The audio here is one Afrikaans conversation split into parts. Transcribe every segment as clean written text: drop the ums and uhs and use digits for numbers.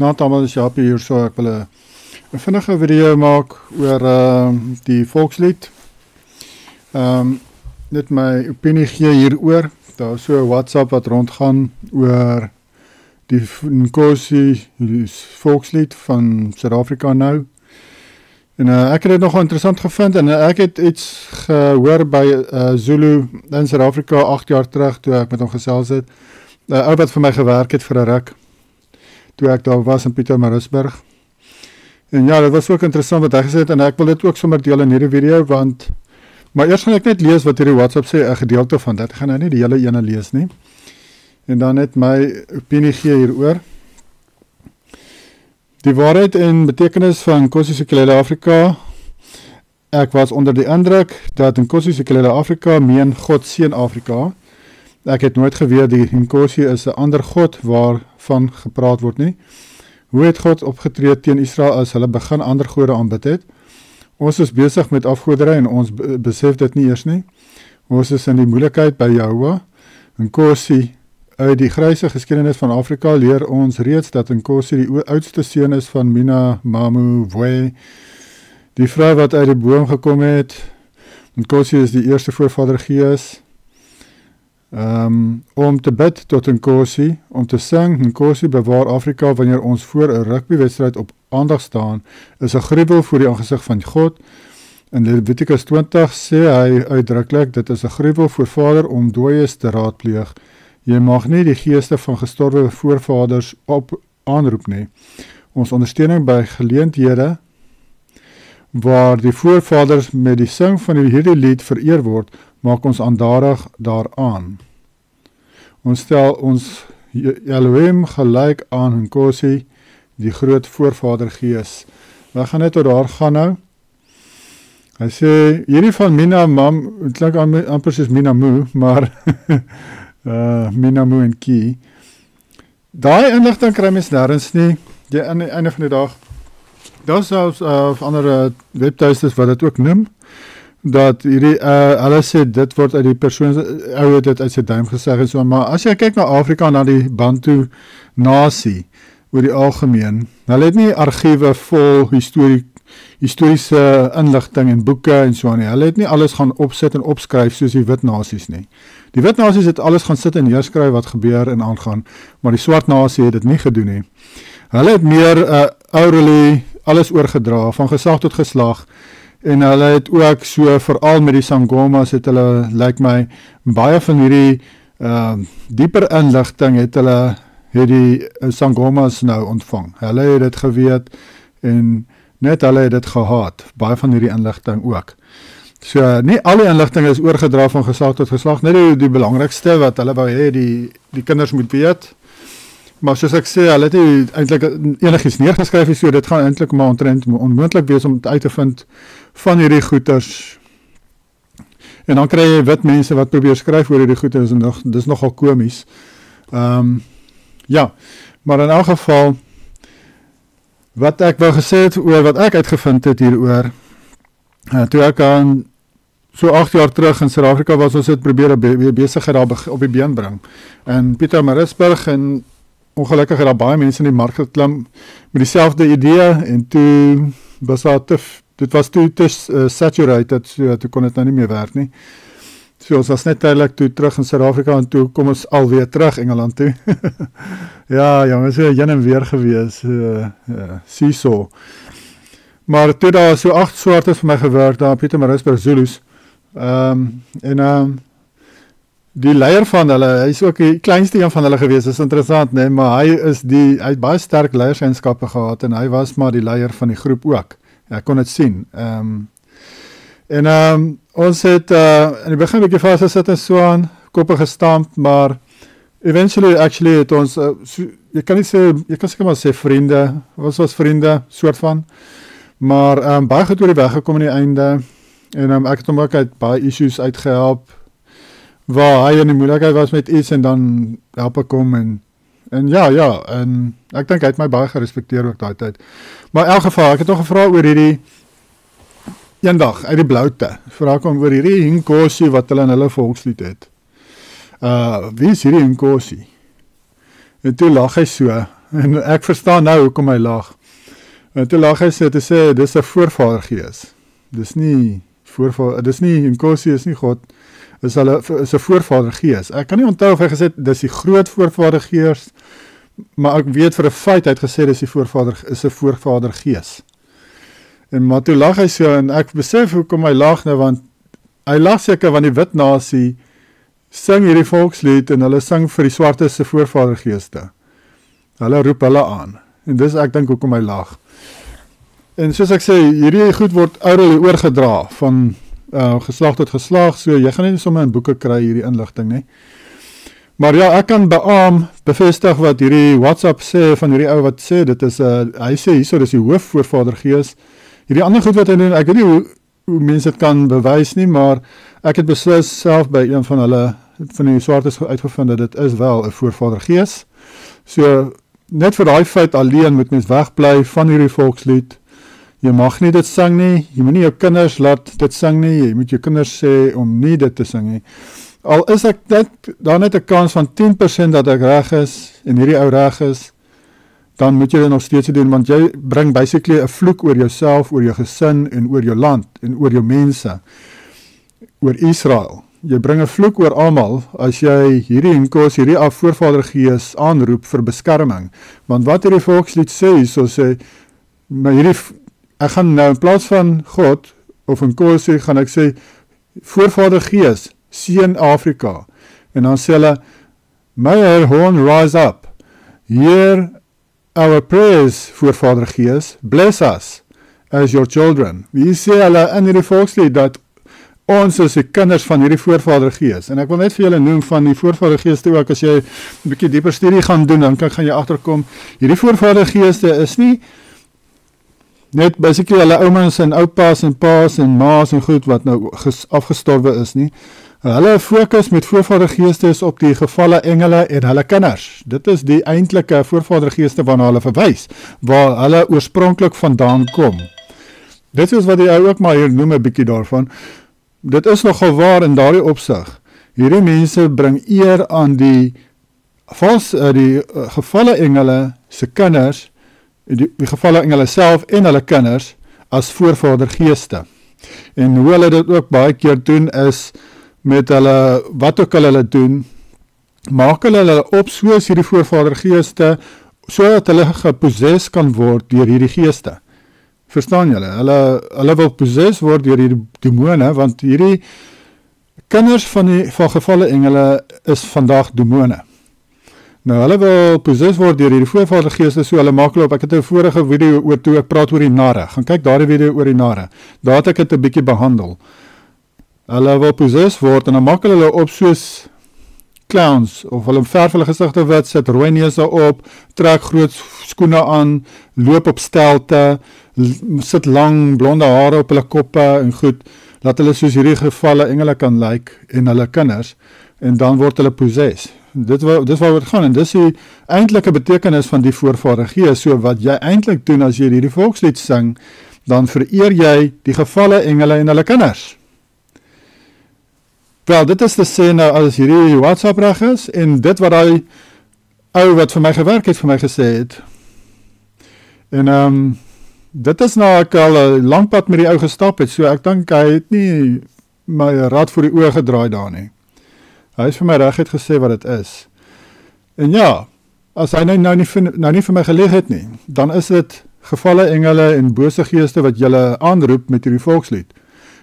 Naand allemaal is Japie hier so, ek wil een vinnige video maak oor die volkslied. Net my opinie gee hieroor. Daar is so 'n WhatsApp wat rondgaan oor die Nkosi volkslied van Suid-Afrika nou. En ek het dit nogal interessant gevind en ek het iets gehoor by Zulu in Suid-Afrika 8 jaar terug toe ek met hom gesels het. Ou wat vir my gewerk het vir 'n ruk toe ek daar was in Pietermaritzburg. En ja, dit was ook interessant wat hy gesê het en ek wil dit ook sommer deel in hierdie video maar eers gaan ek net lees wat hierdie WhatsApp sê, 'n gedeelte van dit. Ek gaan nou nie die hele ene lees nie. En dan net my opinie gee hieroor. Die waarheid en betekenis van Nkosi Sikelel' Afrika. Ek was onder die indruk dat Nkosi Sikelel' Afrika meen God seën Afrika. Ek het nooit geweet die Nkosi is 'n ander God waarvan gepraat word nie. Hoe het God opgetree teen Israel as hulle begin ander gode aanbid het? Ons is besig met afgoderry en ons besef dit nie eers nie. Ons is in die moeilikheid by Jehovah. Nkosi uit die gryse geskiedenis van Afrika leer ons reeds dat Nkosi die oudste seun is van Mina Mamu Vwe, die vrou wat uit die boom gekom het. Nkosi is die eerste voorvader gees. Om te bid tot Nkosi, om te sing, Nkosi bewaar Afrika wanneer ons voor 'n rugbywedstryd op aandag staan, is 'n gruwel voor die aangesig van God. In Levitikus 20 sê hy uitdruklik, dit is 'n gruwel voor Vader om dooies te raadpleeg. Jy mag nie die geeste van gestorwe voorvaders aanroep nie. Ons ondersteuning by geleenthede waar die voorvaders met die sing van hierdie lied vereer word, maak ons aandadig daaraan. Ons stel ons Elohim gelyk aan Nkosi, die groot voorvader gees. We gaan net tot daar gaan nou. Hy sê, hierdie van Mina Mam, het klink amper soos Mina Mu, maar Mina Mu en Ki. Daai inligting kry mens nêrens nie, aan die einde van die dag. Daar is selfs ander webtuistes wat dit ook noem, dat hierdie, hulle sê, dit word uit die persoon, ou het dit uit sy duim gesê en so, maar as jy kyk na Afrika, na die Bantu nasie, oor die algemeen, hulle het nie argiewe vol historiese inligting en boeke en so nie, hulle het nie alles gaan opsit en opskryf soos die wit nasies nie. Die wit nasies het alles gaan sit en neerskryf wat gebeur en aangaan, maar die swart nasie het dit nie gedoen nie. Hulle het meer orally alles oorgedra, van geslag tot geslag, en hulle het ook so, veral met die Sangomas, het hulle, lyk my, baie van hierdie dieper inligting het die Sangomas nou ontvang. Hulle het dit geweet, en net hulle het dit gehad, baie van hierdie inligting ook. So, nie alle inligting is oorgedra van geslag tot geslag, net die belangrikste wat hulle wou hê, die kinders moet weet, maar soos ek sê, hulle het nie eintlik enigiets neergeskryf, so dit gaan eintlik maar onmoontlik wees om uit te vind van hierdie goeters. En dan kry jy wit mense wat probeer skryf oor hierdie goeters, en dis nogal komies. Ja, maar in elk geval, wat ek wou gesê het oor wat ek uitgevind het hieroor, toe ek aan so 8 jaar terug in Suid-Afrika was, ons het probeer besigheid daar op die been bring. En Pietermaritzburg en ongelukkig het daar baie mense in die mark geklim met dieselfde idee en toe was daar dit was toe saturated, so toe kon dit nou nie meer werk nie. So ons was net tydelik toe terug in Suid-Afrika en toe kom ons alweer terug Engeland toe. Ja, jongens, heen en weer gewees, seesaw. Maar toe daar so 8 swartes vir my gewerk, daar Pietermaritzburg Zulus, die leier van hulle, hy is ook die kleinste een van hulle gewees, is interessant, nee, maar hy het baie sterk leierseienskappe gehad, en hy was maar die leier van die groep ook, ek kon het sien, ons het in die begin bietjie vastgesit en so aan, koppe gestamp, maar eventually, actually, het ons, jy kan seker maar sê vriende, ons was vriende, soort van, maar baie goed oor die weg gekom in die einde, en ek het hom ook uit baie issues uitgehelp, waar hy in die moeilikheid was met iets, en dan help ek hom, en ja, en ek dink hy het my baie gerespekteer ook daai tyd. Maar in elk geval, ek het nog gevra oor hierdie, eendag, uit die bloute, vra ek hom oor hierdie Nkosi, wat hulle in hulle volkslied het. Wie is hierdie Nkosi? En toe lag hy so, En ek verstaan nou hoekom hy lag. En toe lag hy te sê, dis 'n voorvadergees. Dis nie Nkosi is nie God, is 'n voorvadergees. Ek kan nie onthou of hy gesê dis die groot voorvadergees, maar ek weet vir 'n feit hy het gesê dis is 'n voorvadergees. En maar toe lag hy so, en ek besef hoekom hy lag nou, want hy lag seker want die wit nasie sing hierdie volkslied en hulle sing vir die swartes se voorvadergeeste. Hulle roep hulle aan. En dis ek dink hoekom hy lag. En soos ek sê, hierdie goed word oral oorgedra van geslag tot geslag, so jy gaan nie sommer in boeke kry hierdie inligting nie. Maar ja, ek kan bevestig wat hierdie WhatsApp sê van hierdie ou wat sê, dit is hy sê hierso dis die hoofvoorvadergees. Hierdie ander goed wat hy doen, ek weet nie hoe mense dit kan bewys nie, maar ek het beslis self by een van die swartes uitgevind dat dit is wel 'n voorvadergees. So net vir daai feit alleen moet mens wegbly van hierdie volkslied. Jy mag nie dit sing nie, jy moet nie jou kinders laat dit sing nie, jy moet jou kinders sê om nie dit te sing nie. Al is ek daar net 'n kans van 10% dat ek reg is, en hierdie ou reg is, dan moet jy dit nog steeds doen, want jy bring basically 'n vloek oor jouself, oor jou gesin, en oor jou land, en oor jou mense, oor Israel. Jy bring 'n vloek oor almal, as jy hierdie voorvadergees aanroep vir beskerming, want wat hierdie volkslied sê, sê, maar ek gaan nou in plaas van God, of Nkosi, gaan ek sê, voorvadergees, seën Afrika, en dan sê hulle, may her horn rise up, hear our prayers, voorvadergees, bless us, as your children. Hier sê hulle in hierdie volkslied, dat ons is die kinders van hierdie voorvadergees, en ek wil net vir julle noem van die voorvadergeeste ook, as jy 'n bietjie dieper studie gaan doen, dan gaan jy agterkom, hierdie voorvadergeeste is nie net basically hulle oumas en oupas en paas en maas en goed wat nou afgestorwe is nie. Hulle fokus met voorvadergeeste is op die gevalle engele en hulle kinders. Dit is die eintlike voorvadergeeste waarna hulle verwys, waar hulle oorspronklik vandaan kom. Dit is wat die ou ook maar hier noem 'n bietjie daarvan. Dit is nogal waar in daardie opsig. Hierdie mense bring eer aan die gevalle engele se kinders, die gevalle engele self en hulle kinders as voorvadergeeste. En hoe hulle dit ook baie keer doen is met hulle, wat ook hulle doen, maak hulle op soos hierdie voorvadergeeste, sodat hulle gepossess kan word deur hierdie geeste. Verstaan julle? Hulle wil possess word deur hierdie demone, want hierdie kinders van gevalle engele is vandag demone. Nou, hulle wil possess word deur hierdie voorvadergeeste, so hulle maak hulle op. Ek het 'n vorige video oor toe ek praat oor die narre. Gaan kyk daardie video oor die narre. Daar het ek dit 'n bietjie behandel. Hulle wil possess word en dan maak hulle op soos clowns, of hulle verf hulle gesigte wit, sit rooi neuse op, trek groot skoene aan, loop op stelte, sit lang blonde hare op hulle koppe en goed, laat hulle soos hierdie gevalle engele kan lyk en hulle kinders, en dan word hulle possess. Dis waar het gaan, en dis die eintlike betekenis van die voorvadergees. So wat jy eintlik doen as jy hierdie volkslied sing, dan vereer jy die gevalle engele en hulle kinders. Wel, dit is te sê nou as hierdie WhatsApp reg is, en dit wat hy ou wat vir my gewerk het, vir my gesê het. En dit is nou ek al 'n lang pad met die ou gestap het, so ek dink hy het nie my rad voor die oë gedraai daar nie. Hy het vir my reguit gesê wat dit is. En ja, as hy nou nie vir my geleeg het nie, dan is dit gevalle engele en bose geeste wat julle aanroep met hierdie volkslied.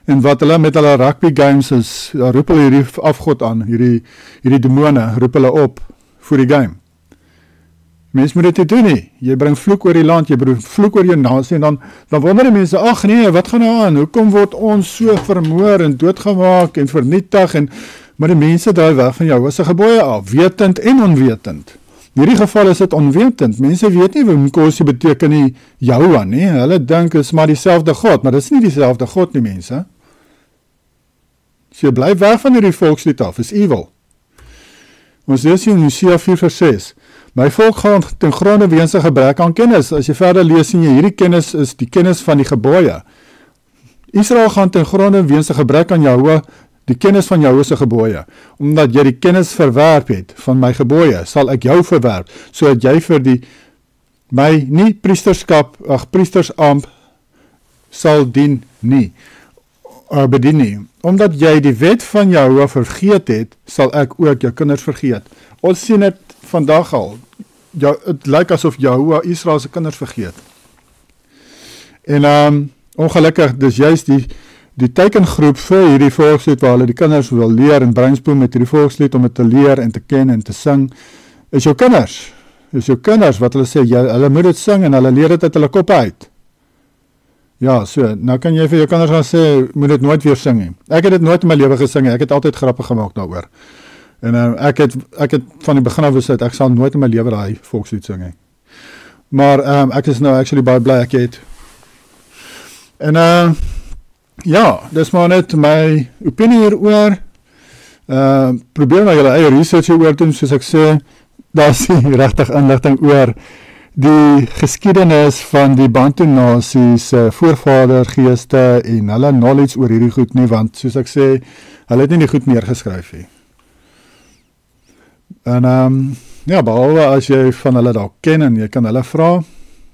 En wat hulle met hulle rugby games is, roep hulle hierdie afgod aan, hierdie demone, roep hulle op vir die game. Mens moet dit nie doen nie. Jy bring vloek oor die land, jy bring vloek oor jou nasie, en dan wonder die mense, ag nee, wat gaan nou aan? Hoekom word ons so vermoor en doodgemaak en vernietig? Maar die mense draai weg van jou as 'n gebooie af, wetend en onwetend. In hierdie geval is dit onwetend. Mense weet nie wat Nkosi beteken nie, Jahoua nie. Hulle dink is maar dieselfde God, maar dit is nie dieselfde God nie, mense. So jy bly weg van hierdie volkslied af, is evil. Ons lees in Hosea 4:6. My volk gaan ten gronde weens 'n gebrek aan kennis. As jy verder lees, sien jy hierdie kennis is die kennis van die gebooie. Israel gaan ten gronde weens 'n gebrek aan Jahoua, die kennis van Jahoua se gebooie. Omdat jy die kennis verwerp het van my gebooie, sal ek jou verwerp, sodat jy vir die my nie priestersamp sal bedien nie. Omdat jy die wet van Jehovah vergeet het, sal ek ook jou kinders vergeet. Ons sien dit vandag al. Het lyk asof Jehovah Israel se kinders vergeet. En ongelukkig, dis juist die tekengroep vir hierdie volkslied waar hulle die kinders wil leer en brainspoon met hierdie volkslied om het te leer en te ken en te sing, is jou kinders. Is jou kinders wat hulle sê, hulle moet dit sing en hulle leer dit uit hulle koppe uit. Ja, so, nou kan jy vir jou kinders gaan sê, moet dit nooit weer sing nie. Ek het dit nooit in my lewe gesing, ek het altyd grappe gemaak daaroor. En ek het van die begin af besluit, ek sal nooit in my lewe daai volkslied sing nie. Maar ek is nou actually baie bly ek het. En ja, dis maar net my opinie hieroor. Probeer nou julle eie research hieroor doen, soos ek sê, daar is nie regtig inligting oor die geskiedenis van die Bantu nasies, voorvadergeeste en hulle knowledge oor hierdie goed nie, want soos ek sê, hulle het nie die goed neergeskryf nie. En ja, behalwe as jy van hulle dalk ken en jy kan hulle vra,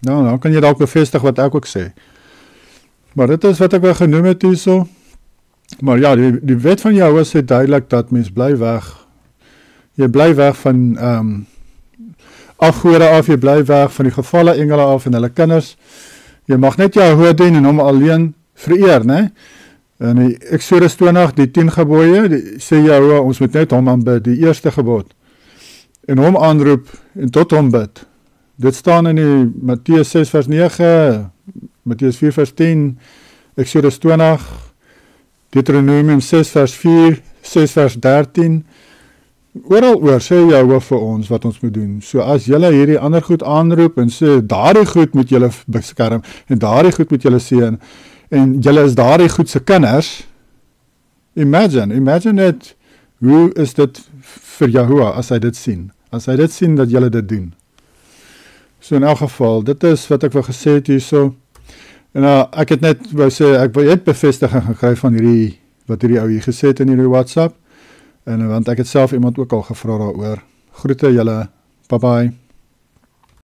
nou, dan kan jy dalk bevestig wat ek ook sê. Maar dit is wat ek wel genoem het hierso. Maar ja, die wet van Jehovah sê duidelik dat mens bly weg. Jy bly weg van afgode af, jy bly weg van die gevalle engele af en hulle kinders. Jy mag net Jehovah dien en hom alleen vereer, né? In die Exodus 20, die 10 gebooie, sê Jehovah, ons moet net hom aanbid, die eerste gebod. En hom aanroep en tot hom bid. Dit staan in die Matteus 6 vers 9, Matteus 4 vers 10, Exodus 20, Deuteronomium 6 vers 4, 6 vers 13, oral oor sê Jehovah vir ons wat ons moet doen. So as julle hierdie ander goed aanroep en sê, daardie goed moet julle beskerm, en daardie goed moet julle seën, en julle is daardie goed se kinders, imagine net, hoe is dit vir Jehovah as hy dit sien? As hy dit sien dat julle dit doen. So in elk geval, dit is wat ek wil gesê het hierso. En ek het net wou sê, ek wil net bevestiging gekry van wat hierdie ou hier gesê het in hierdie WhatsApp. En want ek het self iemand ook al gevra daaroor. Groete julle, bye bye.